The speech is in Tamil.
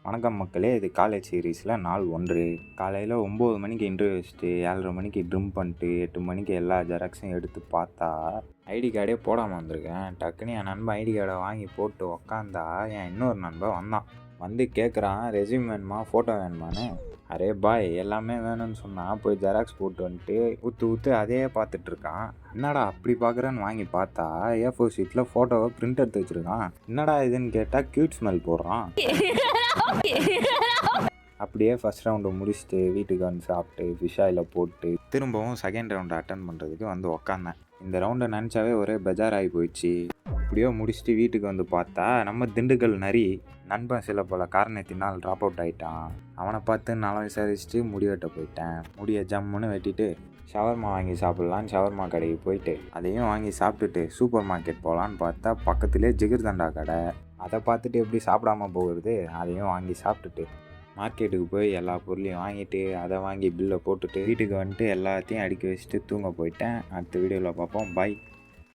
வணக்கம் மக்களே, இது காலேஜ் சீரீஸில் நாள் 1. காலையில் 9 மணிக்கு இன்டர்வியூ வச்சுட்டு 7:30 மணிக்கு ட்ரிம் பண்ணிட்டு 8 மணிக்கு எல்லா ஜெராக்ஸையும் எடுத்து பார்த்தா ஐடி கார்டே போடாமல் வந்திருக்கேன். டக்குன்னு என் நண்பன் ஐடி கார்டை வாங்கி போட்டு உக்காந்தா என் இன்னொரு நண்பன் வந்தான். வந்து கேட்குறான், ரெஸ்யூம் வேணுமா, ஃபோட்டோ வேணுமான்னு. அரே பாய், எல்லாமே வேணும்னு சொன்னால் போய் ஜெராக்ஸ் போட்டு வந்துட்டு ஊற்று அதே பார்த்துட்டு இருக்கான். என்னடா அப்படி பார்க்குறேன்னு வாங்கி பார்த்தா A4 ஷீட்டில் ஃபோட்டோவை பிரிண்ட் எடுத்து வச்சுருக்கான். என்னடா இதுன்னு கேட்டால் க்யூட் ஸ்மெல் போடுறான். அப்படியே ஃபர்ஸ்ட் ரவுண்டு முடிச்சுட்டு வீட்டுக்கு வந்து சாப்பிட்டு ஃபிஷ் ஆயிலில் போட்டு திரும்பவும் செகண்ட் ரவுண்டு அட்டன் பண்ணுறதுக்கு வந்து உக்காந்தேன். இந்த ரவுண்டை நினச்சாவே ஒரே பெஜாராகி போயிடுச்சு. அப்படியோ முடிச்சுட்டு வீட்டுக்கு வந்து பார்த்தா நம்ம திண்டுக்கல் நரி நண்பன் சில பல காரணத்தினால் ட்ராப் அவுட் ஆகிட்டான். அவனை பார்த்து நலம் விசாரிச்சுட்டு முடி வெட்ட போயிட்டேன். முடியை ஜம்முன்னு வெட்டிட்டு ஷவர்மா வாங்கி சாப்பிட்லான்னு ஷவர்மா கடைக்கு போயிட்டு அதையும் வாங்கி சாப்பிட்டுட்டு சூப்பர் மார்க்கெட் போகலான்னு பார்த்தா பக்கத்துலேயே ஜிகிர்தண்டா கடை. அதை பார்த்துட்டு எப்படி சாப்பிடாம போகிறது, அதையும் வாங்கி சாப்பிட்டுட்டு மார்க்கெட்டுக்கு போய் எல்லா பொருளையும் வாங்கிட்டு அதை வாங்கி பில்லை போட்டுட்டு வீட்டுக்கு வந்துட்டு எல்லாத்தையும் அடுக்கி வச்சுட்டு தூங்க போயிட்டேன். அடுத்த வீடியோவில் பார்ப்போம். பாய்.